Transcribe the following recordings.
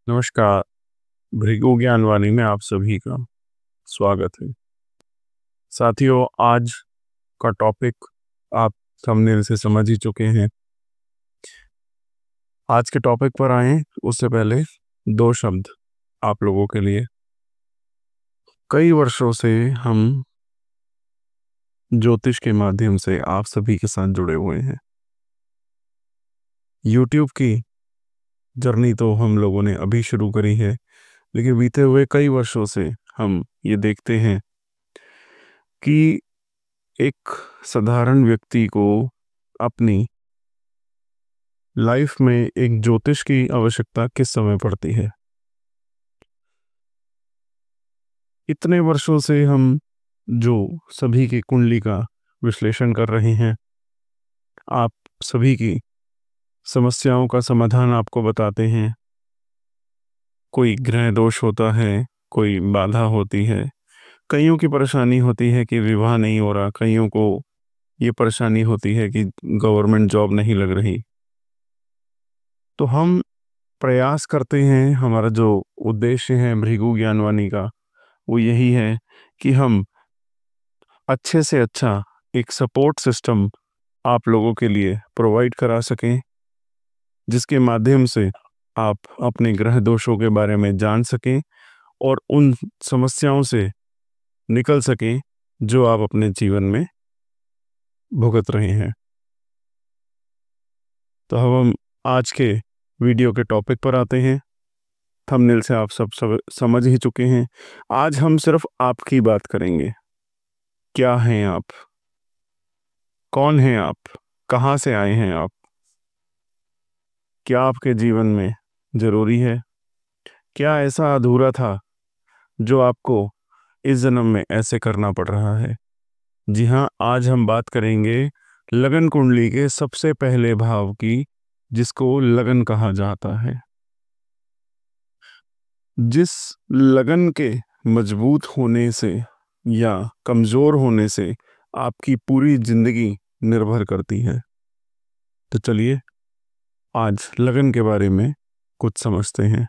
नमस्कार। भृगु ज्ञानवाणी में आप सभी का स्वागत है। साथियों, आज का टॉपिक आप थंबनेल से समझ ही चुके हैं। आज के टॉपिक पर आए उससे पहले दो शब्द आप लोगों के लिए। कई वर्षों से हम ज्योतिष के माध्यम से आप सभी के साथ जुड़े हुए हैं। YouTube की जर्नी तो हम लोगों ने अभी शुरू करी है, लेकिन बीते हुए कई वर्षों से हम ये देखते हैं कि एक साधारण व्यक्ति को अपनी लाइफ में एक ज्योतिष की आवश्यकता किस समय पड़ती है। इतने वर्षों से हम जो सभी की कुंडली का विश्लेषण कर रहे हैं, आप सभी की समस्याओं का समाधान आपको बताते हैं। कोई ग्रह दोष होता है, कोई बाधा होती है, कईयों की परेशानी होती है कि विवाह नहीं हो रहा, कईयों को ये परेशानी होती है कि गवर्नमेंट जॉब नहीं लग रही। तो हम प्रयास करते हैं, हमारा जो उद्देश्य है भृगु ज्ञानवाणी का वो यही है कि हम अच्छे से अच्छा एक सपोर्ट सिस्टम आप लोगों के लिए प्रोवाइड करा सकें, जिसके माध्यम से आप अपने ग्रह दोषों के बारे में जान सकें और उन समस्याओं से निकल सकें जो आप अपने जीवन में भुगत रहे हैं। तो हम आज के वीडियो के टॉपिक पर आते हैं। थंबनेल से आप सब समझ ही चुके हैं। आज हम सिर्फ आपकी बात करेंगे। क्या हैं आप, कौन हैं आप, कहाँ से आए हैं आप, क्या आपके जीवन में जरूरी है, क्या ऐसा अधूरा था जो आपको इस जन्म में ऐसे करना पड़ रहा है। जी हाँ, आज हम बात करेंगे लगन कुंडली के सबसे पहले भाव की, जिसको लगन कहा जाता है। जिस लगन के मजबूत होने से या कमज़ोर होने से आपकी पूरी जिंदगी निर्भर करती है। तो चलिए आज लगन के बारे में कुछ समझते हैं।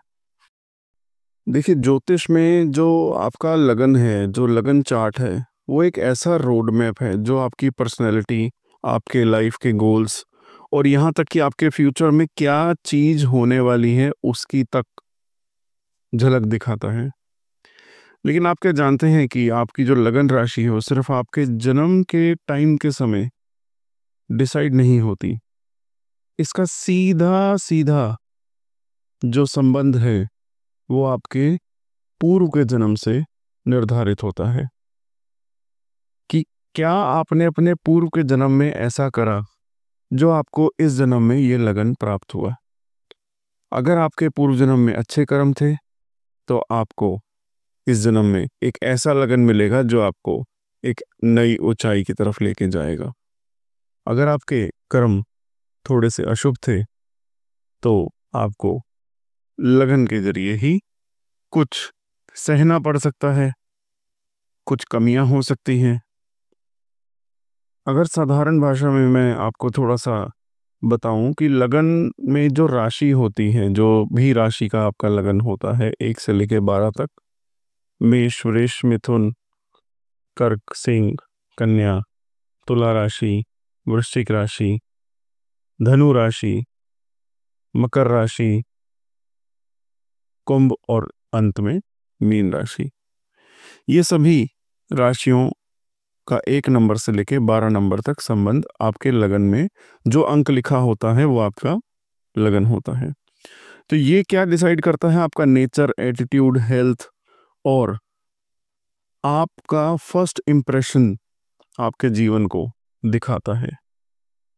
देखिए, ज्योतिष में जो आपका लगन है, जो लगन चार्ट है, वो एक ऐसा रोड मैप है जो आपकी पर्सनैलिटी, आपके लाइफ के गोल्स और यहाँ तक कि आपके फ्यूचर में क्या चीज़ होने वाली है उसकी तक झलक दिखाता है। लेकिन आप क्या जानते हैं कि आपकी जो लगन राशि है वो सिर्फ आपके जन्म के टाइम के समय डिसाइड नहीं होती। इसका सीधा सीधा जो संबंध है वो आपके पूर्व के जन्म से निर्धारित होता है कि क्या आपने अपने पूर्व के जन्म में ऐसा करा जो आपको इस जन्म में ये लगन प्राप्त हुआ। अगर आपके पूर्व जन्म में अच्छे कर्म थे तो आपको इस जन्म में एक ऐसा लगन मिलेगा जो आपको एक नई ऊंचाई की तरफ लेके जाएगा। अगर आपके कर्म थोड़े से अशुभ थे तो आपको लगन के जरिए ही कुछ सहना पड़ सकता है, कुछ कमियां हो सकती हैं। अगर साधारण भाषा में मैं आपको थोड़ा सा बताऊं कि लगन में जो राशि होती है, जो भी राशि का आपका लगन होता है 1 से लेकर 12 तक, मेष, वृष, मिथुन, कर्क, सिंह, कन्या, तुला राशि, वृश्चिक राशि, धनु राशि, मकर राशि, कुंभ और अंत में मीन राशि। ये सभी राशियों का 1 नंबर से लेके 12 नंबर तक संबंध आपके लगन में जो अंक लिखा होता है वो आपका लगन होता है। तो ये क्या डिसाइड करता है? आपका नेचर, एटीट्यूड, हेल्थ और आपका फर्स्ट इम्प्रेशन आपके जीवन को दिखाता है।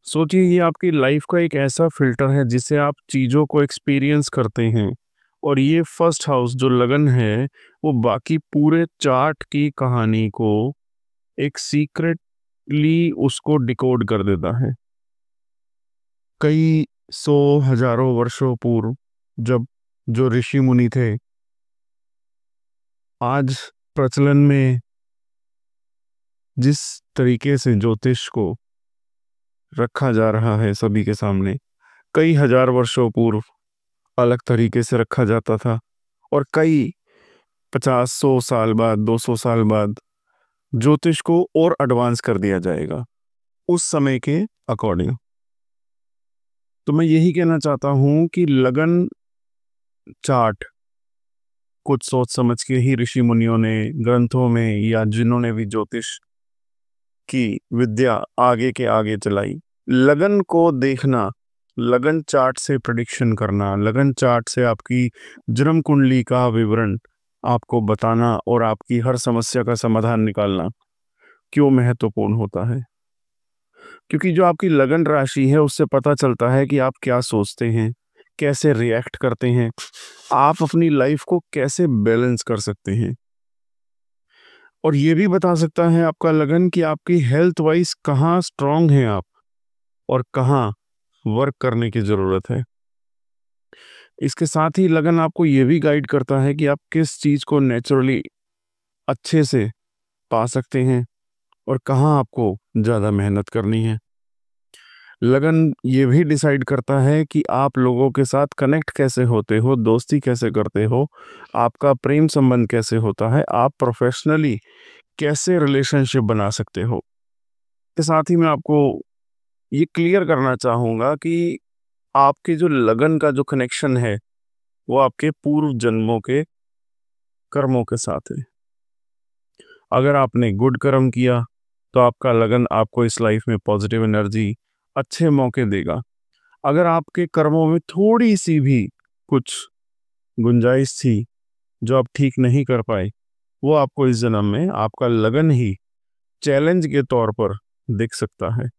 सोचिए, ये आपकी लाइफ का एक ऐसा फिल्टर है जिससे आप चीज़ों को एक्सपीरियंस करते हैं, और ये फर्स्ट हाउस जो लगन है वो बाकी पूरे चार्ट की कहानी को एक सीक्रेटली उसको डिकोड कर देता है। कई सौ हजारों वर्षों पूर्व जब जो ऋषि मुनि थे, आज प्रचलन में जिस तरीके से ज्योतिष को रखा जा रहा है सभी के सामने, कई हजार वर्षों पूर्व अलग तरीके से रखा जाता था, और कई 50-100 साल बाद, 200 साल बाद ज्योतिष को और एडवांस कर दिया जाएगा उस समय के अकॉर्डिंग। तो मैं यही कहना चाहता हूं कि लगन चार्ट कुछ सोच समझ के ही ऋषि मुनियों ने ग्रंथों में, या जिन्होंने भी ज्योतिष की विद्या आगे के आगे चलाई, लगन को देखना, लगन चार्ट से प्रेडिक्शन करना, लगन चार्ट से आपकी जन्म कुंडली का विवरण आपको बताना और आपकी हर समस्या का समाधान निकालना क्यों महत्वपूर्ण होता है। क्योंकि जो आपकी लगन राशि है उससे पता चलता है कि आप क्या सोचते हैं, कैसे रिएक्ट करते हैं, आप अपनी लाइफ को कैसे बैलेंस कर सकते हैं। और ये भी बता सकता है आपका लगन कि आपकी हेल्थ वाइज कहाँ स्ट्रांग है आप, और कहाँ वर्क करने की जरूरत है। इसके साथ ही लगन आपको ये भी गाइड करता है कि आप किस चीज को नेचुरली अच्छे से पा सकते हैं और कहाँ आपको ज्यादा मेहनत करनी है। लगन ये भी डिसाइड करता है कि आप लोगों के साथ कनेक्ट कैसे होते हो, दोस्ती कैसे करते हो, आपका प्रेम संबंध कैसे होता है, आप प्रोफेशनली कैसे रिलेशनशिप बना सकते हो। के साथ ही मैं आपको ये क्लियर करना चाहूँगा कि आपके जो लगन का जो कनेक्शन है वो आपके पूर्व जन्मों के कर्मों के साथ है। अगर आपने गुड कर्म किया तो आपका लगन आपको इस लाइफ में पॉजिटिव एनर्जी, अच्छे मौके देगा। अगर आपके कर्मों में थोड़ी सी भी कुछ गुंजाइश थी जो आप ठीक नहीं कर पाए, वो आपको इस जन्म में आपका लगन ही चैलेंज के तौर पर दिख सकता है।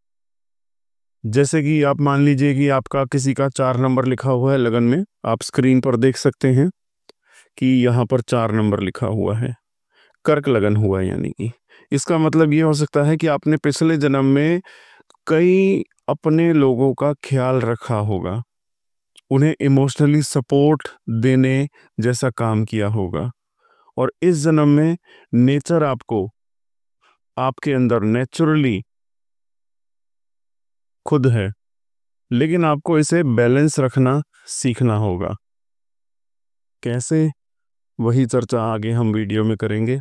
जैसे कि आप मान लीजिए कि आपका किसी का 4 नंबर लिखा हुआ है लगन में, आप स्क्रीन पर देख सकते हैं कि यहाँ पर 4 नंबर लिखा हुआ है, कर्क लगन हुआ है। यानी कि इसका मतलब ये हो सकता है कि आपने पिछले जन्म में कई अपने लोगों का ख्याल रखा होगा, उन्हें इमोशनली सपोर्ट देने जैसा काम किया होगा, और इस जन्म में नेचर आपको, आपके अंदर नेचुरली खुद है, लेकिन आपको इसे बैलेंस रखना सीखना होगा। कैसे, वही चर्चा आगे हम वीडियो में करेंगे।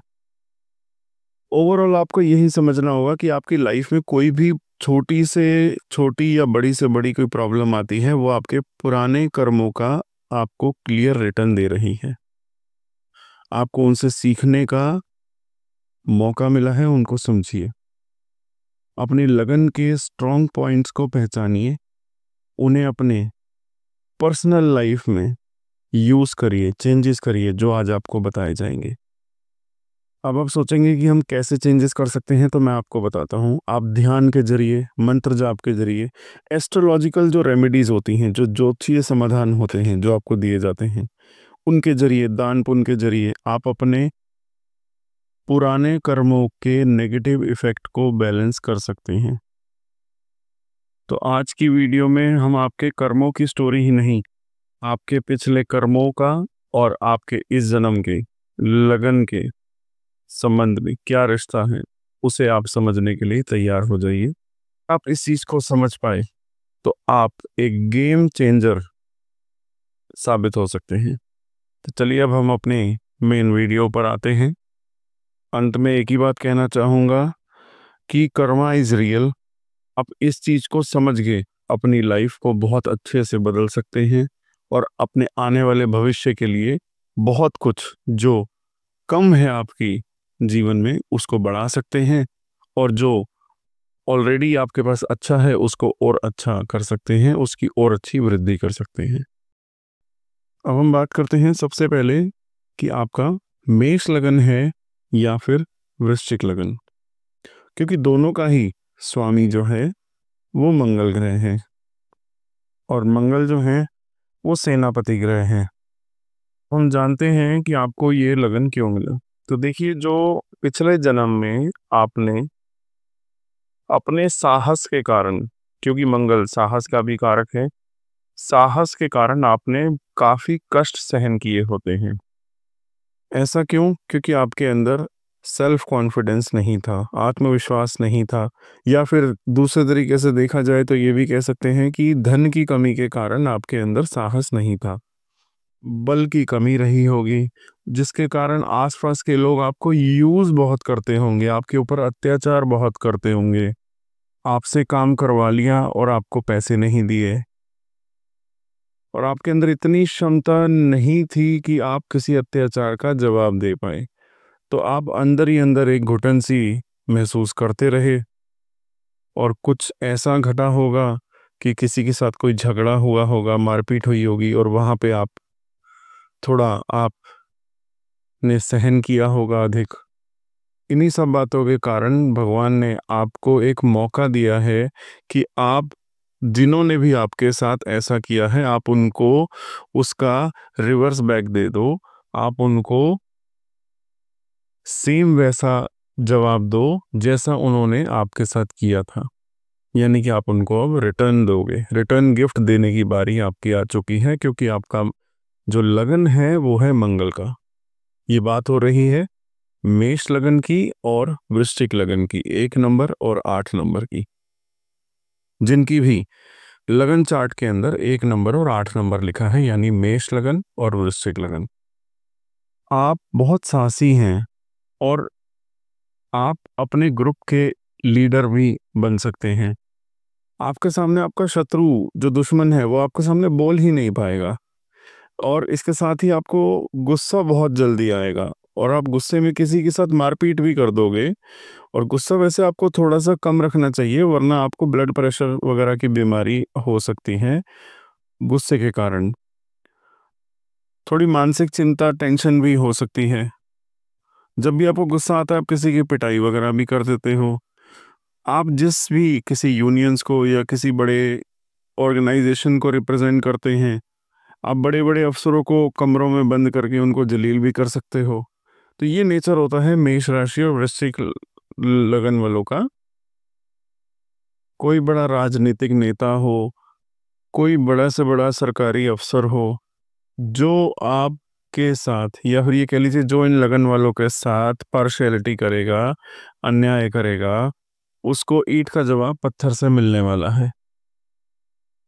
ओवरऑल आपको यही समझना होगा कि आपकी लाइफ में कोई भी छोटी से छोटी या बड़ी से बड़ी कोई प्रॉब्लम आती है, वो आपके पुराने कर्मों का आपको क्लियर रिटर्न दे रही है। आपको उनसे सीखने का मौका मिला है, उनको समझिए, अपनी लगन के स्ट्रॉन्ग पॉइंट्स को पहचानिए, उन्हें अपने पर्सनल लाइफ में यूज करिए, चेंजेस करिए जो आज आपको बताए जाएंगे। अब आप सोचेंगे कि हम कैसे चेंजेस कर सकते हैं, तो मैं आपको बताता हूँ। आप ध्यान के जरिए, मंत्र जाप के जरिए, एस्ट्रोलॉजिकल जो रेमेडीज होती हैं, जो ज्योतिषीय समाधान होते हैं जो आपको दिए जाते हैं, उनके जरिए, दान पुण्य के जरिए आप अपने पुराने कर्मों के नेगेटिव इफेक्ट को बैलेंस कर सकते हैं। तो आज की वीडियो में हम आपके कर्मों की स्टोरी ही नहीं, आपके पिछले कर्मों का और आपके इस जन्म के लगन के संबंध में क्या रिश्ता है, उसे आप समझने के लिए तैयार हो जाइए। आप इस चीज को समझ पाए तो आप एक गेम चेंजर साबित हो सकते हैं। तो चलिए अब हम अपने मेन वीडियो पर आते हैं। अंत में एक ही बात कहना चाहूँगा कि कर्मा इज रियल। आप इस चीज को समझ के अपनी लाइफ को बहुत अच्छे से बदल सकते हैं, और अपने आने वाले भविष्य के लिए बहुत कुछ जो कम है आपकी जीवन में उसको बढ़ा सकते हैं, और जो ऑलरेडी आपके पास अच्छा है उसको और अच्छा कर सकते हैं, उसकी और अच्छी वृद्धि कर सकते हैं। अब हम बात करते हैं सबसे पहले कि आपका मेष लगन है या फिर वृश्चिक लगन, क्योंकि दोनों का ही स्वामी जो है वो मंगल ग्रह है, और मंगल जो है वो सेनापति ग्रह है। हम जानते हैं कि आपको ये लगन क्यों मिला। तो देखिए, जो पिछले जन्म में आपने अपने साहस के कारण, क्योंकि मंगल साहस का भी कारक है, साहस के कारण आपने काफी कष्ट सहन किए होते हैं। ऐसा क्यों? क्योंकि आपके अंदर सेल्फ कॉन्फिडेंस नहीं था, आत्मविश्वास नहीं था, या फिर दूसरे तरीके से देखा जाए तो ये भी कह सकते हैं कि धन की कमी के कारण आपके अंदर साहस नहीं था, बल की कमी रही होगी, जिसके कारण आसपास के लोग आपको यूज बहुत करते होंगे, आपके ऊपर अत्याचार बहुत करते होंगे, आपसे काम करवा लिया और आपको पैसे नहीं दिए, और आपके अंदर इतनी क्षमता नहीं थी कि आप किसी अत्याचार का जवाब दे पाए। तो आप अंदर ही अंदर एक घुटन सी महसूस करते रहे, और कुछ ऐसा घटा होगा कि किसी के साथ कोई झगड़ा हुआ होगा, मारपीट हुई होगी, और वहाँ पे आप थोड़ा आपने सहन किया होगा अधिक। इन्हीं सब बातों के कारण भगवान ने आपको एक मौका दिया है कि आप, जिन्होंने भी आपके साथ ऐसा किया है, आप उनको उसका रिवर्स बैक दे दो, आप उनको सेम वैसा जवाब दो जैसा उन्होंने आपके साथ किया था। यानी कि आप उनको अब रिटर्न दोगे, रिटर्न गिफ्ट देने की बारी आपकी आ चुकी है, क्योंकि आपका जो लगन है वो है मंगल का। ये बात हो रही है मेष लगन की और वृश्चिक लगन की, 1 नंबर और 8 नंबर की। जिनकी भी लगन चार्ट के अंदर 1 नंबर और 8 नंबर लिखा है, यानी मेष लगन और वृश्चिक लगन, आप बहुत साहसी हैं, और आप अपने ग्रुप के लीडर भी बन सकते हैं। आपके सामने आपका शत्रु, जो दुश्मन है, वो आपके सामने बोल ही नहीं पाएगा, और इसके साथ ही आपको गुस्सा बहुत जल्दी आएगा, और आप गुस्से में किसी के साथ मारपीट भी कर दोगे। और गुस्सा वैसे आपको थोड़ा सा कम रखना चाहिए, वरना आपको ब्लड प्रेशर वगैरह की बीमारी हो सकती है गुस्से के कारण। थोड़ी मानसिक चिंता, टेंशन भी हो सकती है। जब भी आपको गुस्सा आता है, आप किसी की पिटाई वगैरह भी कर देते हो। आप जिस भी किसी यूनियंस को या किसी बड़े ऑर्गेनाइजेशन को रिप्रेजेंट करते हैं, आप बड़े बड़े अफसरों को कमरों में बंद करके उनको जलील भी कर सकते हो। तो ये नेचर होता है मेष राशि और वृश्चिक लगन वालों का। कोई बड़ा राजनीतिक नेता हो, कोई बड़ा से बड़ा सरकारी अफसर हो, जो आपके साथ, या फिर ये कह लीजिए जो इन लगन वालों के साथ पार्शियलिटी करेगा, अन्याय करेगा, उसको ईंट का जवाब पत्थर से मिलने वाला है।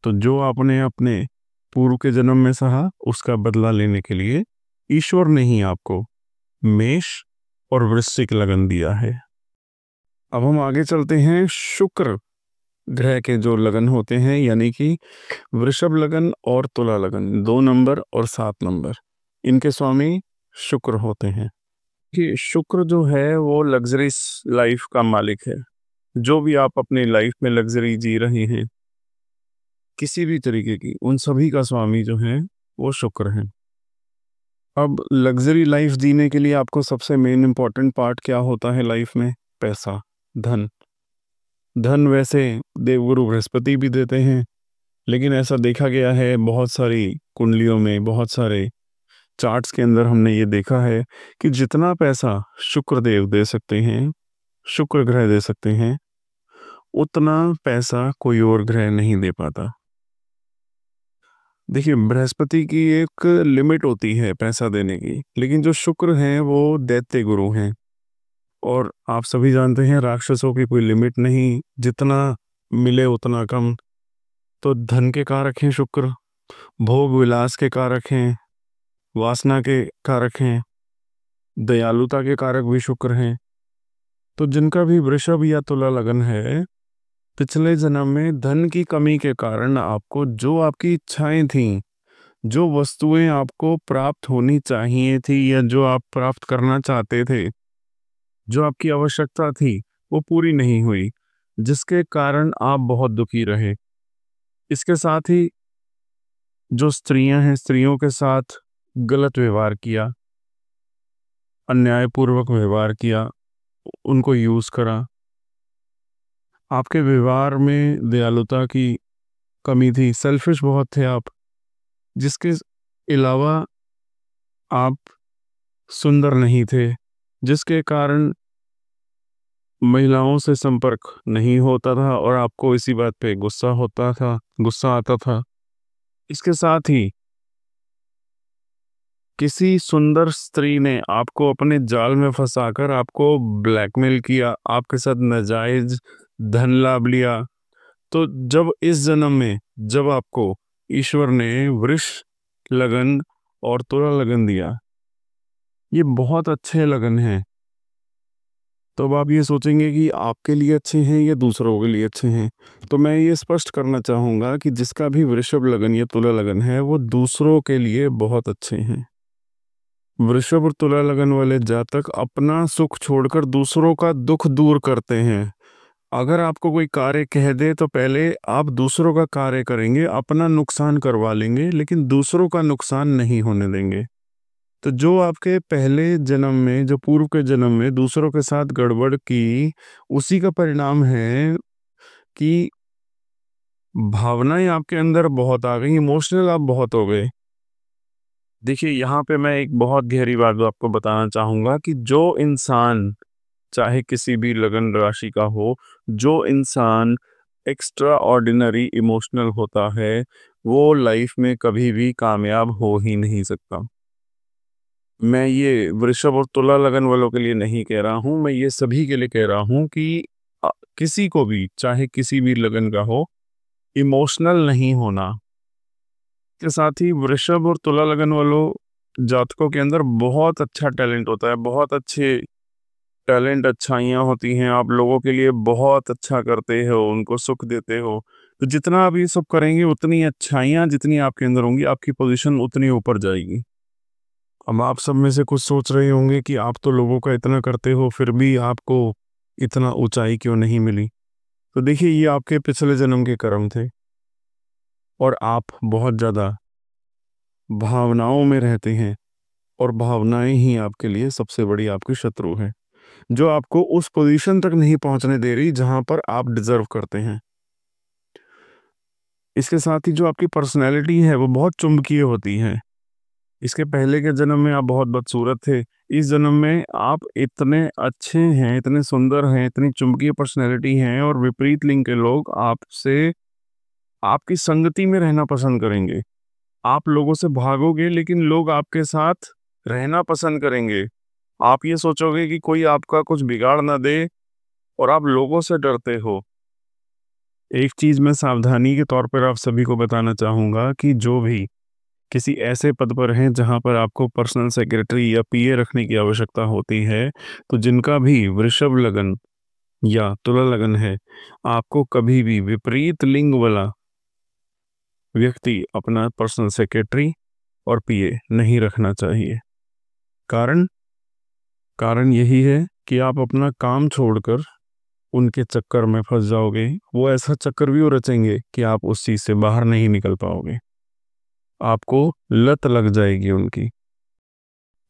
तो जो आपने अपने पूर्व के जन्म में सहा, उसका बदला लेने के लिए ईश्वर ने ही आपको मेष और वृश्चिक लगन दिया है। अब हम आगे चलते हैं शुक्र ग्रह के जो लगन होते हैं, यानी कि वृषभ लगन और तुला लगन, 2 नंबर और 7 नंबर, इनके स्वामी शुक्र होते हैं। कि शुक्र जो है वो लग्जरी लाइफ का मालिक है। जो भी आप अपनी लाइफ में लग्जरी जी रहे हैं, किसी भी तरीके की, उन सभी का स्वामी जो है वो शुक्र है। अब लग्जरी लाइफ जीने के लिए आपको सबसे मेन इंपॉर्टेंट पार्ट क्या होता है लाइफ में? पैसा, धन। धन वैसे देवगुरु बृहस्पति भी देते हैं, लेकिन ऐसा देखा गया है बहुत सारी कुंडलियों में, बहुत सारे चार्ट्स के अंदर हमने ये देखा है कि जितना पैसा शुक्र देव दे सकते हैं, शुक्र ग्रह दे सकते हैं, उतना पैसा कोई और ग्रह नहीं दे पाता। देखिए, बृहस्पति की एक लिमिट होती है पैसा देने की, लेकिन जो शुक्र हैं वो दैत्य गुरु हैं, और आप सभी जानते हैं राक्षसों की कोई लिमिट नहीं, जितना मिले उतना कम। तो धन के कारक हैं शुक्र, भोग विलास के कारक हैं, वासना के कारक हैं, दयालुता के कारक भी शुक्र हैं। तो जिनका भी वृषभ या तुला लगन है, पिछले जन्म में धन की कमी के कारण आपको जो आपकी इच्छाएं थीं, जो वस्तुएं आपको प्राप्त होनी चाहिए थी, या जो आप प्राप्त करना चाहते थे, जो आपकी आवश्यकता थी, वो पूरी नहीं हुई, जिसके कारण आप बहुत दुखी रहे। इसके साथ ही जो स्त्रियां हैं, स्त्रियों के साथ गलत व्यवहार किया, अन्यायपूर्वक व्यवहार किया, उनको यूज करा। आपके व्यवहार में दयालुता की कमी थी, सेल्फिश बहुत थे आप। जिसके अलावा आप सुंदर नहीं थे, जिसके कारण महिलाओं से संपर्क नहीं होता था, और आपको इसी बात पे गुस्सा आता था। इसके साथ ही किसी सुंदर स्त्री ने आपको अपने जाल में फंसाकर आपको ब्लैकमेल किया, आपके साथ नाजायज धन लाभ लिया, तो जब इस जन्म में जब आपको ईश्वर ने वृष लगन और तुला लगन दिया, ये बहुत अच्छे लगन हैं, तो अब आप ये सोचेंगे कि आपके लिए अच्छे हैं या दूसरों के लिए अच्छे हैं। तो मैं ये स्पष्ट करना चाहूँगा कि जिसका भी वृषभ लगन या तुला लगन है वो दूसरों के लिए बहुत अच्छे हैं। वृषभ और तुला लगन वाले जातक अपना सुख छोड़कर दूसरों का दुख दूर करते हैं। अगर आपको कोई कार्य कह दे तो पहले आप दूसरों का कार्य करेंगे, अपना नुकसान करवा लेंगे, लेकिन दूसरों का नुकसान नहीं होने देंगे। तो जो आपके पहले जन्म में, जो पूर्व के जन्म में दूसरों के साथ गड़बड़ की, उसी का परिणाम है कि भावनाएं आपके अंदर बहुत आ गई, इमोशनल आप बहुत हो गए। देखिए, यहाँ पे मैं एक बहुत गहरी बात आपको बताना चाहूँगा कि जो इंसान, चाहे किसी भी लगन राशि का हो, जो इंसान एक्स्ट्रा ऑर्डिनरी इमोशनल होता है, वो लाइफ में कभी भी कामयाब हो ही नहीं सकता। मैं ये वृषभ और तुला लगन वालों के लिए नहीं कह रहा हूँ, मैं ये सभी के लिए कह रहा हूँ कि किसी को भी, चाहे किसी भी लगन का हो, इमोशनल नहीं होना। के साथ ही वृषभ और तुला लगन वालों जातकों के अंदर बहुत अच्छा टैलेंट होता है, बहुत अच्छे टैलेंट, अच्छाइयाँ होती हैं, आप लोगों के लिए बहुत अच्छा करते हो, उनको सुख देते हो। तो जितना आप ये सब करेंगे, उतनी अच्छाइयाँ जितनी आपके अंदर होंगी, आपकी पोजीशन उतनी ऊपर जाएगी। अब आप सब में से कुछ सोच रहे होंगे कि आप तो लोगों का इतना करते हो, फिर भी आपको इतना ऊंचाई क्यों नहीं मिली। तो देखिए, ये आपके पिछले जन्म के कर्म थे, और आप बहुत ज़्यादा भावनाओं में रहते हैं, और भावनाएं ही आपके लिए सबसे बड़ी आपकी शत्रु है, जो आपको उस पोजीशन तक नहीं पहुंचने दे रही जहां पर आप डिजर्व करते हैं। इसके साथ ही जो आपकी पर्सनैलिटी है वो बहुत चुंबकीय होती है। इसके पहले के जन्म में आप बहुत बदसूरत थे, इस जन्म में आप इतने अच्छे हैं, इतने सुंदर हैं, इतनी चुंबकीय पर्सनैलिटी हैं, और विपरीत लिंग के लोग आपसे, आपकी संगति में रहना पसंद करेंगे। आप लोगों से भागोगे, लेकिन लोग आपके साथ रहना पसंद करेंगे। आप ये सोचोगे कि कोई आपका कुछ बिगाड़ ना दे, और आप लोगों से डरते हो। एक चीज़ मैं सावधानी के तौर पर आप सभी को बताना चाहूँगा कि जो भी किसी ऐसे पद पर हैं जहाँ पर आपको पर्सनल सेक्रेटरी या पीए रखने की आवश्यकता होती है, तो जिनका भी वृषभ लगन या तुला लगन है, आपको कभी भी विपरीत लिंग वाला व्यक्ति अपना पर्सनल सेक्रेटरी और पीए नहीं रखना चाहिए। कारण कारण यही है कि आप अपना काम छोड़कर उनके चक्कर में फंस जाओगे। वो ऐसा चक्रव्यूह रचेंगे कि आप उस चीज़ से बाहर नहीं निकल पाओगे, आपको लत लग जाएगी उनकी।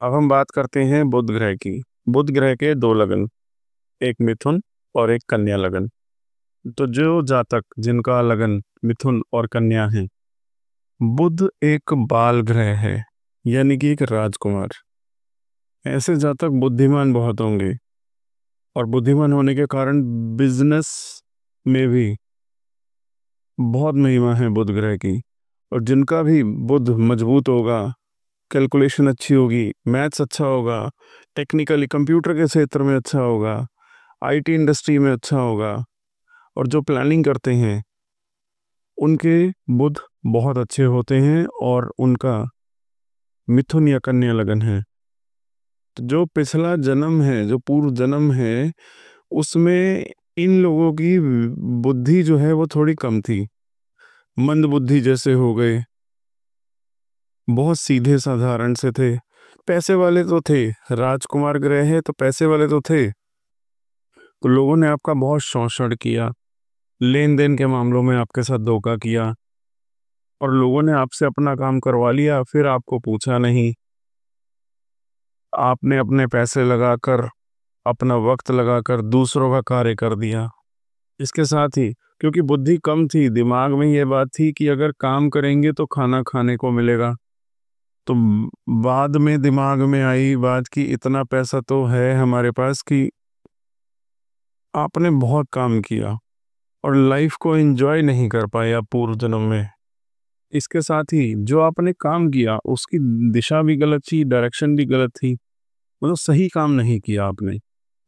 अब हम बात करते हैं बुध ग्रह की। बुध ग्रह के दो लगन, एक मिथुन और एक कन्या लगन। तो जो जातक जिनका लगन मिथुन और कन्या है, बुध एक बाल ग्रह है, यानी कि एक राजकुमार। ऐसे जातक बुद्धिमान बहुत होंगे, और बुद्धिमान होने के कारण बिजनेस में भी बहुत महिमा है बुध ग्रह की। और जिनका भी बुध मजबूत होगा, कैलकुलेशन अच्छी होगी, मैथ्स अच्छा होगा, टेक्निकली कंप्यूटर के क्षेत्र में अच्छा होगा, आईटी इंडस्ट्री में अच्छा होगा, और जो प्लानिंग करते हैं उनके बुध बहुत अच्छे होते हैं, और उनका मिथुन या कन्या लगन है। तो जो पिछला जन्म है, जो पूर्व जन्म है, उसमें इन लोगों की बुद्धि जो है वो थोड़ी कम थी, मंद बुद्धि जैसे हो गए, बहुत सीधे साधारण से थे। पैसे वाले तो थे, राजकुमार ग्रह है तो पैसे वाले तो थे। तो लोगों ने आपका बहुत शोषण किया, लेन देन के मामलों में आपके साथ धोखा किया, और लोगों ने आपसे अपना काम करवा लिया, फिर आपको पूछा नहीं। आपने अपने पैसे लगाकर, अपना वक्त लगाकर दूसरों का कार्य कर दिया। इसके साथ ही क्योंकि बुद्धि कम थी, दिमाग में ये बात थी कि अगर काम करेंगे तो खाना खाने को मिलेगा, तो बाद में दिमाग में आई बात कि इतना पैसा तो है हमारे पास कि आपने बहुत काम किया और लाइफ को एंजॉय नहीं कर पाए आप पूर्व जन्म में। इसके साथ ही जो आपने काम किया उसकी दिशा भी गलत थी, डायरेक्शन भी गलत थी, मतलब सही काम नहीं किया आपने।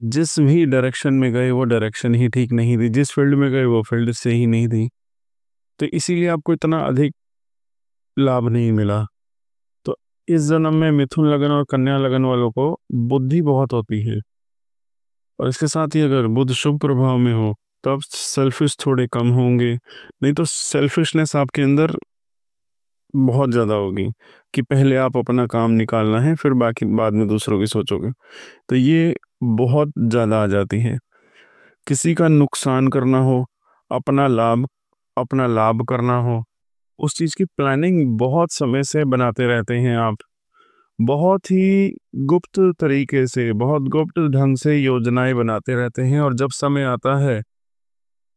जिस भी डायरेक्शन में गए वो डायरेक्शन ही ठीक नहीं थी, जिस फील्ड में गए वो फील्ड सही नहीं थी, तो इसीलिए आपको इतना अधिक लाभ नहीं मिला। तो इस जन्म में मिथुन लगन और कन्या लगन वालों को बुद्धि बहुत होती है, और इसके साथ ही अगर बुध शुभ प्रभाव में हो तब सेल्फिश थोड़े कम होंगे, नहीं तो सेल्फिशनेस आपके अंदर बहुत ज़्यादा होगी कि पहले आप अपना काम निकालना है, फिर बाकी बाद में दूसरों की सोचोगे, तो ये बहुत ज़्यादा आ जाती है। किसी का नुकसान करना हो, अपना लाभ अपना लाभ करना हो, उस चीज़ की प्लानिंग बहुत समय से बनाते रहते हैं आप। बहुत ही गुप्त तरीके से, बहुत गुप्त ढंग से योजनाएं बनाते रहते हैं, और जब समय आता है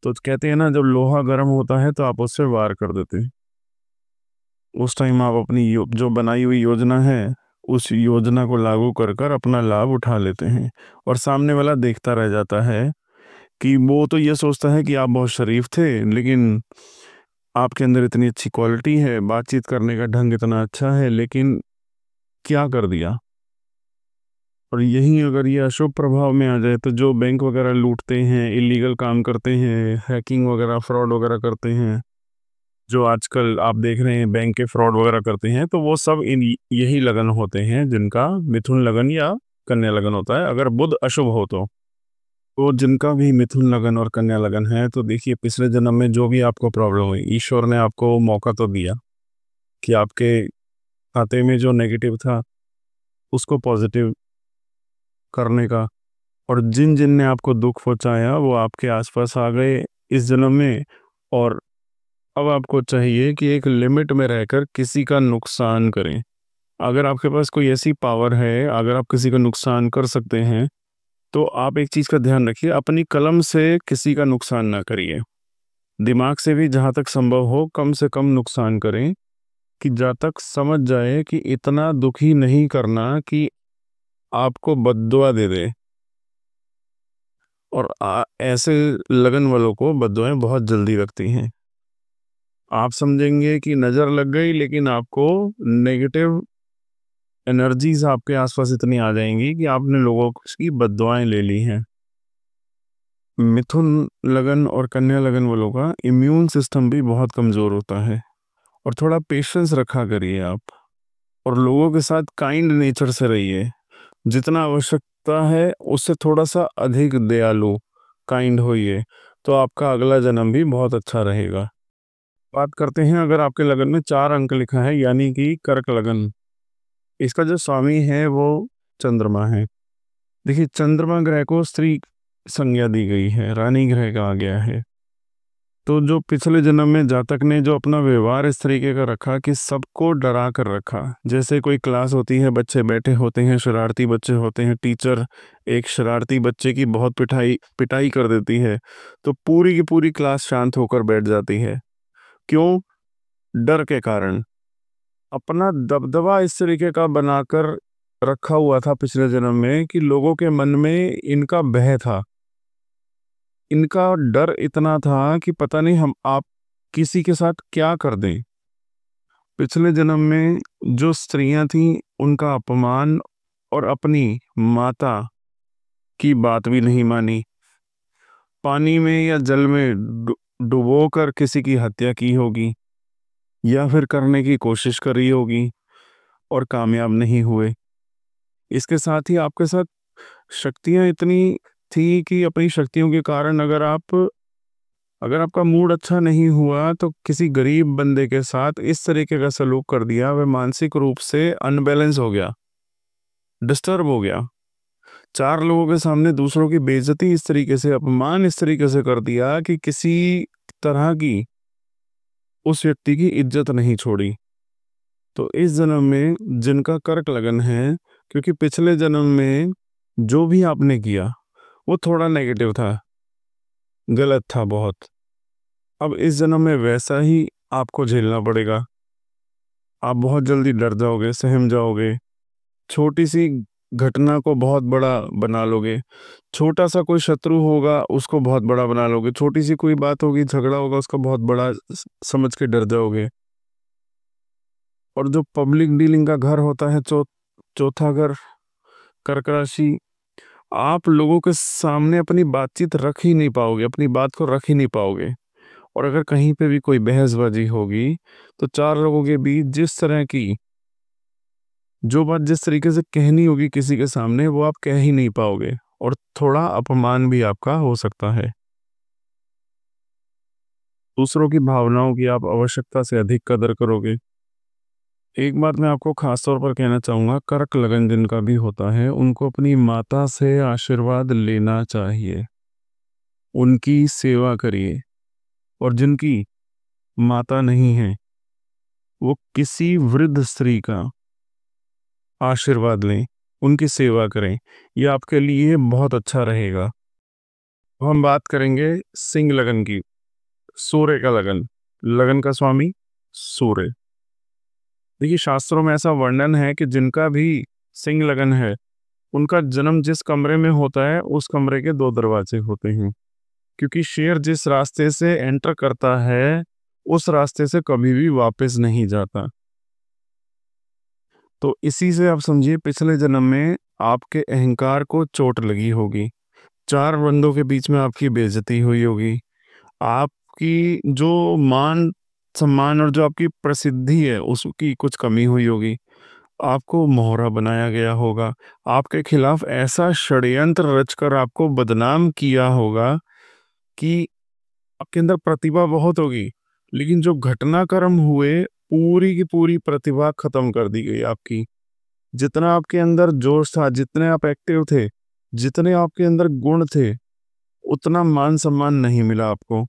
तो कहते हैं ना, जब लोहा गर्म होता है तो आप उससे वार कर देते हैं। उस टाइम आप अपनी जो बनाई हुई योजना है उस योजना को लागू कर कर अपना लाभ उठा लेते हैं, और सामने वाला देखता रह जाता है कि वो तो ये सोचता है कि आप बहुत शरीफ थे, लेकिन आपके अंदर इतनी अच्छी क्वालिटी है, बातचीत करने का ढंग इतना अच्छा है, लेकिन क्या कर दिया। और यही अगर ये अशुभ प्रभाव में आ जाए तो जो बैंक वगैरह लूटते हैं, इलीगल काम करते हैं, हैकिंग वगैरह फ्रॉड वगैरह करते हैं, जो आजकल आप देख रहे हैं बैंक के फ्रॉड वगैरह करते हैं, तो वो सब इन यही लगन होते हैं जिनका मिथुन लगन या कन्या लगन होता है। अगर बुध अशुभ हो तो जिनका भी मिथुन लगन और कन्या लगन है, तो देखिए पिछले जन्म में जो भी आपको प्रॉब्लम हुई, ईश्वर ने आपको मौका तो दिया कि आपके खाते में जो नेगेटिव था उसको पॉजिटिव करने का, और जिन जिन ने आपको दुख पहुंचाया वो आपके आसपास आ गए इस जन्म में। और अब आपको चाहिए कि एक लिमिट में रहकर किसी का नुकसान करें। अगर आपके पास कोई ऐसी पावर है, अगर आप किसी का नुकसान कर सकते हैं, तो आप एक चीज़ का ध्यान रखिए, अपनी कलम से किसी का नुकसान ना करिए। दिमाग से भी जहाँ तक संभव हो कम से कम नुकसान करें, कि जहाँ तक समझ जाए कि इतना दुखी नहीं करना कि आपको बद्दुआ दे दे। और ऐसे लगन वालों को बद्दुआएं बहुत जल्दी लगती हैं। आप समझेंगे कि नज़र लग गई, लेकिन आपको नेगेटिव एनर्जीज आपके आसपास इतनी आ जाएंगी कि आपने लोगों की बद्दुआएं ले ली हैं। मिथुन लगन और कन्या लगन वालों का इम्यून सिस्टम भी बहुत कमज़ोर होता है, और थोड़ा पेशेंस रखा करिए आप, और लोगों के साथ काइंड नेचर से रहिए। जितना आवश्यकता है उससे थोड़ा सा अधिक दयालु, काइंड होइए, तो आपका अगला जन्म भी बहुत अच्छा रहेगा। बात करते हैं, अगर आपके लगन में 4 अंक लिखा है यानी कि कर्क लगन, इसका जो स्वामी है वो चंद्रमा है। देखिए चंद्रमा ग्रह को स्त्री संज्ञा दी गई है, रानी ग्रह का आ गया है। तो जो पिछले जन्म में जातक ने जो अपना व्यवहार इस तरीके का रखा कि सबको डरा कर रखा, जैसे कोई क्लास होती है, बच्चे बैठे होते हैं, शरारती बच्चे होते हैं, टीचर एक शरारती बच्चे की बहुत पिटाई पिटाई कर देती है, तो पूरी की पूरी क्लास शांत होकर बैठ जाती है। क्यों? डर के कारण। अपना दबदबा इस तरीके का बनाकर रखा हुआ था पिछले जन्म में कि लोगों के मन में इनका भय था, इनका डर इतना था कि पता नहीं हम आप किसी के साथ क्या कर दें। पिछले जन्म में जो स्त्रियां थीं उनका अपमान, और अपनी माता की बात भी नहीं मानी, पानी में या जल में डुबो कर किसी की हत्या की होगी, या फिर करने की कोशिश करी होगी और कामयाब नहीं हुए। इसके साथ ही आपके साथ शक्तियां इतनी थी कि अपनी शक्तियों के कारण अगर आपका मूड अच्छा नहीं हुआ तो किसी गरीब बंदे के साथ इस तरीके का सलूक कर दिया, वह मानसिक रूप से अनबैलेंस हो गया, डिस्टर्ब हो गया। 4 लोगों के सामने दूसरों की बेइज्जती इस तरीके से, अपमान इस तरीके से कर दिया कि किसी तरह की उस व्यक्ति की इज्जत नहीं छोड़ी। तो इस जन्म में जिनका कर्क लगन है, क्योंकि पिछले जन्म में जो भी आपने किया वो थोड़ा नेगेटिव था, गलत था बहुत, अब इस जन्म में वैसा ही आपको झेलना पड़ेगा। आप बहुत जल्दी डर जाओगे, सहम जाओगे, छोटी सी घटना को बहुत बड़ा बना लोगे, छोटा सा कोई शत्रु होगा उसको बहुत बड़ा बना लोगे, छोटी सी कोई बात होगी, झगड़ा होगा, उसको बहुत बड़ा समझ के डर जाओगे। और जो पब्लिक डीलिंग का घर होता है, चौथा घर कर्क राशि, आप लोगों के सामने अपनी बातचीत रख ही नहीं पाओगे, अपनी बात को रख ही नहीं पाओगे। और अगर कहीं पे भी कोई बहसबाजी होगी तो चार लोगों के बीच जिस तरह की जो बात जिस तरीके से कहनी होगी किसी के सामने, वो आप कह ही नहीं पाओगे और थोड़ा अपमान भी आपका हो सकता है। दूसरों की भावनाओं की आप आवश्यकता से अधिक कदर करोगे। एक बात मैं आपको खास तौर पर कहना चाहूँगा, कर्क लगन जिनका भी होता है उनको अपनी माता से आशीर्वाद लेना चाहिए, उनकी सेवा करिए। और जिनकी माता नहीं है वो किसी वृद्ध स्त्री का आशीर्वाद लें, उनकी सेवा करें, ये आपके लिए बहुत अच्छा रहेगा। अब हम बात करेंगे सिंह लगन की, सूर्य का लगन, लगन का स्वामी सूर्य। देखिए शास्त्रों में ऐसा वर्णन है कि जिनका भी सिंह लगन है उनका जन्म जिस कमरे में होता है उस कमरे के दो दरवाजे होते हैं, क्योंकि शेर जिस रास्ते से एंटर करता है उस रास्ते से कभी भी वापस नहीं जाता। तो इसी से आप समझिए पिछले जन्म में आपके अहंकार को चोट लगी होगी, चार बंदों के बीच में आपकी बेइज्जती हुई होगी, आपकी जो मान सम्मान और जो आपकी प्रसिद्धि है उसकी कुछ कमी हुई होगी, आपको मोहरा बनाया गया होगा, आपके खिलाफ ऐसा षड्यंत्र रचकर आपको बदनाम किया होगा कि आपके अंदर प्रतिभा बहुत होगी, लेकिन जो घटनाक्रम हुए पूरी की पूरी प्रतिभा खत्म कर दी गई आपकी। जितना आपके अंदर जोश था, जितने आप एक्टिव थे, जितने आपके अंदर गुण थे, उतना मान सम्मान नहीं मिला आपको।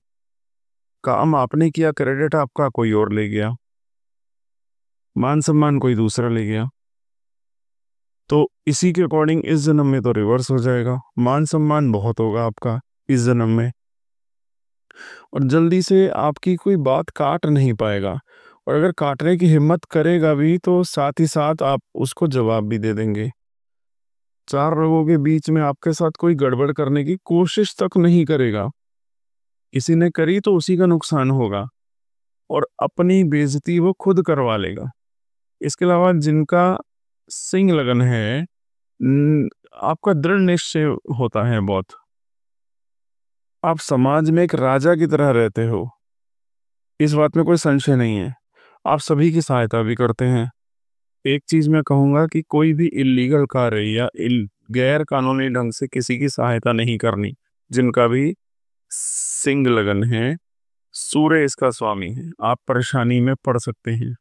काम आपने किया, क्रेडिट आपका कोई और ले गया, मान सम्मान कोई दूसरा ले गया। तो इसी के अकॉर्डिंग इस जन्म में तो रिवर्स हो जाएगा, मान सम्मान बहुत होगा आपका इस जन्म में, और जल्दी से आपकी कोई बात काट नहीं पाएगा, और अगर काटने की हिम्मत करेगा भी तो साथ ही साथ आप उसको जवाब भी दे देंगे। चार लोगों के बीच में आपके साथ कोई गड़बड़ करने की कोशिश तक नहीं करेगा, किसी ने करी तो उसी का नुकसान होगा और अपनी बेइज्जती वो खुद करवा लेगा। इसके अलावा जिनका सिंह लगन है, आपका दृढ़ निश्चय होता है बहुत, आप समाज में एक राजा की तरह रहते हो, इस बात में कोई संशय नहीं है। आप सभी की सहायता भी करते हैं। एक चीज मैं कहूंगा कि कोई भी इलीगल कार्य या गैर कानूनी ढंग से किसी की सहायता नहीं करनी। जिनका भी सिंह लगन है, सूर्य इसका स्वामी है, आप परेशानी में पड़ सकते हैं।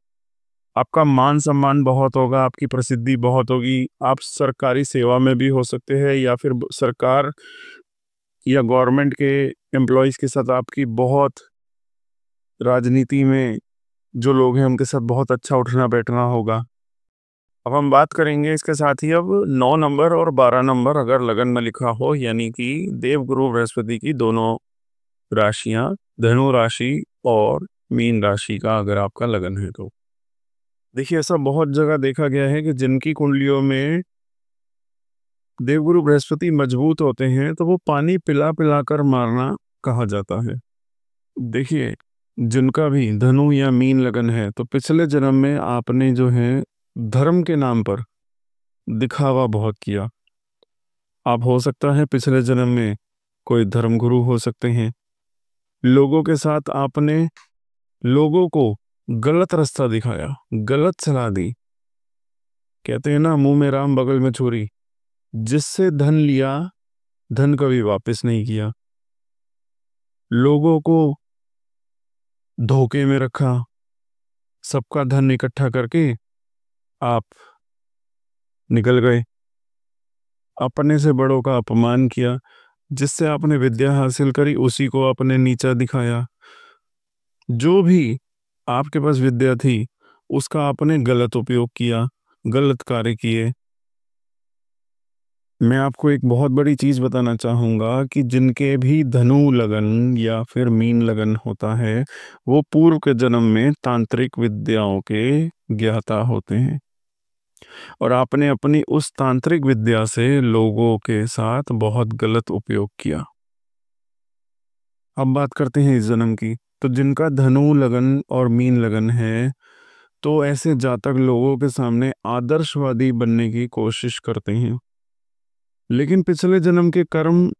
आपका मान सम्मान बहुत होगा, आपकी प्रसिद्धि बहुत होगी, आप सरकारी सेवा में भी हो सकते हैं या फिर सरकार या गवर्नमेंट के एम्प्लॉयज के साथ आपकी बहुत, राजनीति में जो लोग हैं उनके साथ बहुत अच्छा उठना बैठना होगा। अब हम बात करेंगे इसके साथ ही अब 9 नंबर और 12 नंबर अगर लगन में लिखा हो, यानी कि देवगुरु बृहस्पति की दोनों राशियां, धनु राशि और मीन राशि का अगर आपका लगन है तो देखिए ऐसा बहुत जगह देखा गया है कि जिनकी कुंडलियों में देवगुरु बृहस्पति मजबूत होते हैं तो वो पानी पिला पिला कर मारना कहा जाता है। देखिए जिनका भी धनु या मीन लगन है तो पिछले जन्म में आपने जो है धर्म के नाम पर दिखावा बहुत किया। आप हो सकता है पिछले जन्म में कोई धर्मगुरु हो सकते हैं, लोगों के साथ आपने लोगों को गलत रास्ता दिखाया, गलत सलाह दी। कहते हैं ना मुंह में राम बगल में छुरी, जिससे धन लिया धन कभी वापस नहीं किया, लोगों को धोखे में रखा, सबका धन इकट्ठा करके आप निकल गए, अपने से बड़ों का अपमान किया, जिससे आपने विद्या हासिल करी उसी को आपने नीचा दिखाया। जो भी आपके पास विद्या थी उसका आपने गलत उपयोग किया, गलत कार्य किए। मैं आपको एक बहुत बड़ी चीज बताना चाहूंगा कि जिनके भी धनु लगन या फिर मीन लगन होता है वो पूर्व के जन्म में तांत्रिक विद्याओं के ज्ञाता होते हैं, और आपने अपनी उस तांत्रिक विद्या से लोगों के साथ बहुत गलत उपयोग किया। अब बात करते हैं इस जन्म की। तो जिनका धनु लगन और मीन लगन है तो ऐसे जातक लोगों के सामने आदर्शवादी बनने की कोशिश करते हैं, लेकिन पिछले जन्म के कर्म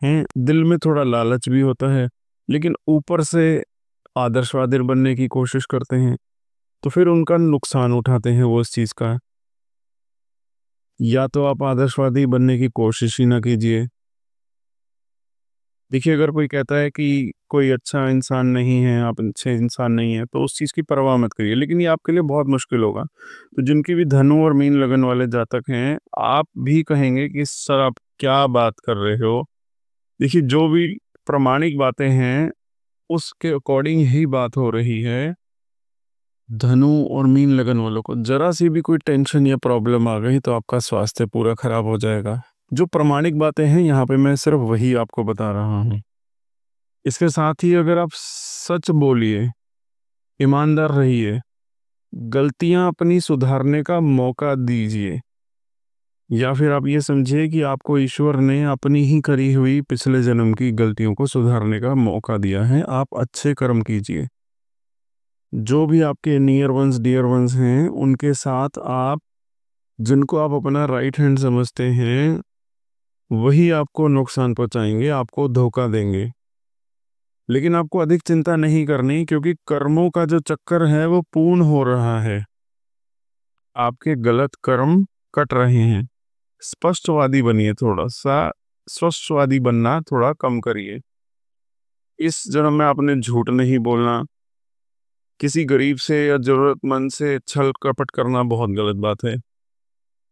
हैं, दिल में थोड़ा लालच भी होता है, लेकिन ऊपर से आदर्शवादी बनने की कोशिश करते हैं, तो फिर उनका नुकसान उठाते हैं वो इस चीज़ का। या तो आप आदर्शवादी बनने की कोशिश ही ना कीजिए। देखिए, अगर कोई कहता है कि कोई अच्छा इंसान नहीं है, आप अच्छे इंसान नहीं हैं, तो उस चीज़ की परवाह मत करिए, लेकिन ये आपके लिए बहुत मुश्किल होगा। तो जिनकी भी धनु और मीन लगन वाले जातक हैं, आप भी कहेंगे कि सर आप क्या बात कर रहे हो? देखिए, जो भी प्रामाणिक बातें हैं, उसके अकॉर्डिंग ही बात हो रही है। धनु और मीन लगन वालों को ज़रा सी भी कोई टेंशन या प्रॉब्लम आ गई तो आपका स्वास्थ्य पूरा खराब हो जाएगा। जो प्रामाणिक बातें हैं, यहाँ पे मैं सिर्फ वही आपको बता रहा हूँ। इसके साथ ही अगर आप सच बोलिए, ईमानदार रहिए, गलतियां अपनी सुधारने का मौका दीजिए, या फिर आप ये समझिए कि आपको ईश्वर ने अपनी ही करी हुई पिछले जन्म की गलतियों को सुधारने का मौका दिया है। आप अच्छे कर्म कीजिए। जो भी आपके नियर वंस डियर वंस हैं, उनके साथ आप, जिनको आप अपना राइट हैंड समझते हैं, वही आपको नुकसान पहुंचाएंगे, आपको धोखा देंगे। लेकिन आपको अधिक चिंता नहीं करनी, क्योंकि कर्मों का जो चक्कर है वो पूर्ण हो रहा है। आपके गलत कर्म कट रहे हैं। स्पष्टवादी बनिए, थोड़ा सा स्पष्टवादी बनना थोड़ा कम करिए। इस जन्म में आपने झूठ नहीं बोलना। किसी गरीब से या जरूरतमंद से छल कपट करना बहुत गलत बात है।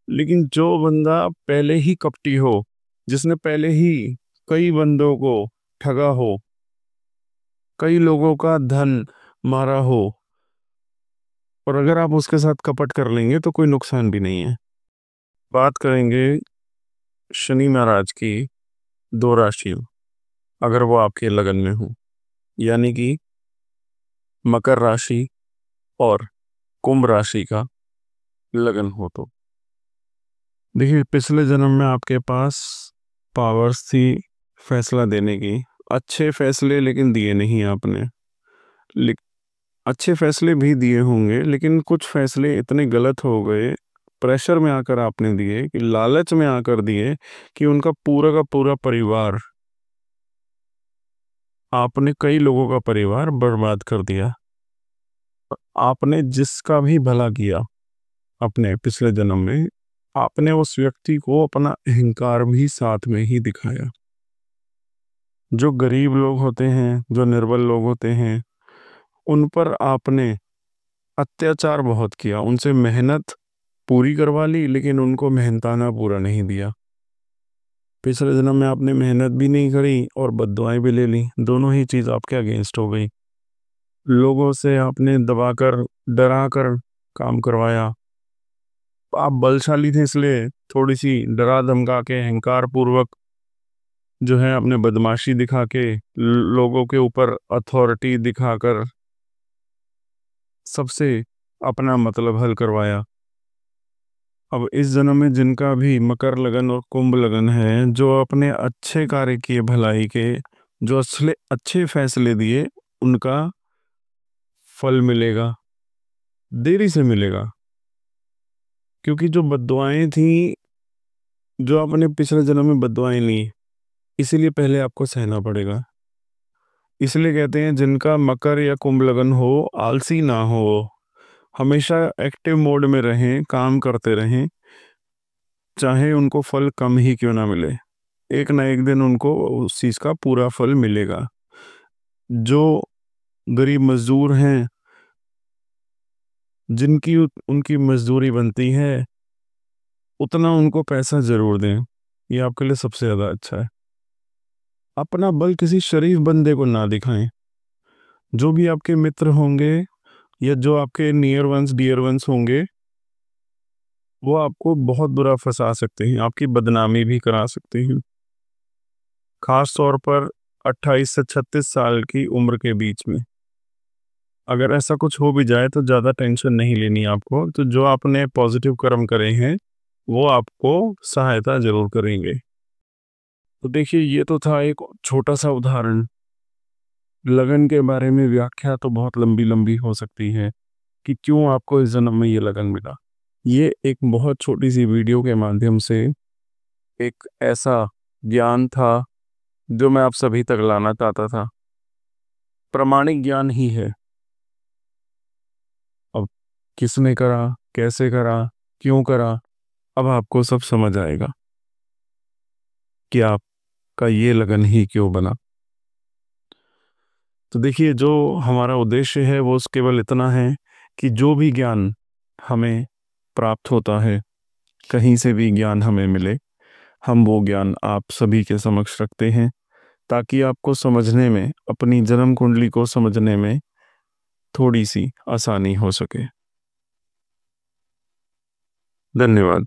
लेकिन जो बंदा पहले ही कपटी हो, जिसने पहले ही कई बंदों को ठगा हो, कई लोगों का धन मारा हो, और अगर आप उसके साथ कपट कर लेंगे तो कोई नुकसान भी नहीं है। बात करेंगे शनि महाराज की दो राशियों, अगर वो आपके लगन में हो, यानी कि मकर राशि और कुंभ राशि का लगन हो। तो देखिए, पिछले जन्म में आपके पास पावर्स थी फैसला देने की, अच्छे फैसले लेकिन दिए नहीं आपने। अच्छे फैसले भी दिए होंगे, लेकिन कुछ फैसले इतने गलत हो गए, प्रेशर में आकर आपने दिए, कि लालच में आकर दिए, कि उनका पूरा का पूरा परिवार, आपने कई लोगों का परिवार बर्बाद कर दिया। आपने जिसका भी भला किया अपने पिछले जन्म में, आपने उस व्यक्ति को अपना अहंकार भी साथ में ही दिखाया। जो गरीब लोग होते हैं, जो निर्बल लोग होते हैं, उन पर आपने अत्याचार बहुत किया। उनसे मेहनत पूरी करवा ली, लेकिन उनको मेहनताना पूरा नहीं दिया। पिछले जन्म में आपने मेहनत भी नहीं करी और बद्दुआएं भी ले ली, दोनों ही चीज़ आपके अगेंस्ट हो गई। लोगों से आपने दबाकर, डराकर काम करवाया। आप बलशाली थे, इसलिए थोड़ी सी डरा धमका के, अहंकार पूर्वक जो है, अपने बदमाशी दिखा के, लोगों के ऊपर अथॉरिटी दिखाकर सबसे अपना मतलब हल करवाया। अब इस जन्म में जिनका भी मकर लगन और कुंभ लगन है, जो अपने अच्छे कार्य किए, भलाई के, जो असले अच्छे फैसले दिए, उनका फल मिलेगा, देरी से मिलेगा। क्योंकि जो बद्दुआएं थी, जो आपने पिछले जन्म में बद्दुआएं ली, इसीलिए पहले आपको सहना पड़ेगा। इसलिए कहते हैं, जिनका मकर या कुंभ लगन हो, आलसी ना हो, हमेशा एक्टिव मोड में रहें, काम करते रहें, चाहे उनको फल कम ही क्यों ना मिले, एक ना एक दिन उनको उस चीज़ का पूरा फल मिलेगा। जो गरीब मजदूर हैं, जिनकी उनकी मजदूरी बनती है, उतना उनको पैसा ज़रूर दें। ये आपके लिए सबसे ज़्यादा अच्छा है। अपना बल किसी शरीफ बंदे को ना दिखाएं। जो भी आपके मित्र होंगे या जो आपके नियर वंस डियर वंस होंगे, वो आपको बहुत बुरा फंसा सकते हैं, आपकी बदनामी भी करा सकते हैं। खास तौर पर 28 से 36 साल की उम्र के बीच में अगर ऐसा कुछ हो भी जाए तो ज़्यादा टेंशन नहीं लेनी आपको। तो जो आपने पॉजिटिव कर्म करे हैं, वो आपको सहायता ज़रूर करेंगे। तो देखिए, ये तो था एक छोटा सा उदाहरण। लगन के बारे में व्याख्या तो बहुत लंबी लंबी हो सकती है, कि क्यों आपको इस जन्म में ये लगन मिला। ये एक बहुत छोटी सी वीडियो के माध्यम से एक ऐसा ज्ञान था जो मैं आप सभी तक लाना चाहता था। प्रामाणिक ज्ञान ही है। अब किसने करा, कैसे करा, क्यों करा, अब आपको सब समझ आएगा कि आपका ये लगन ही क्यों बना। तो देखिए, जो हमारा उद्देश्य है वो केवल इतना है कि जो भी ज्ञान हमें प्राप्त होता है, कहीं से भी ज्ञान हमें मिले, हम वो ज्ञान आप सभी के समक्ष रखते हैं, ताकि आपको समझने में, अपनी जन्म कुंडली को समझने में थोड़ी सी आसानी हो सके। धन्यवाद।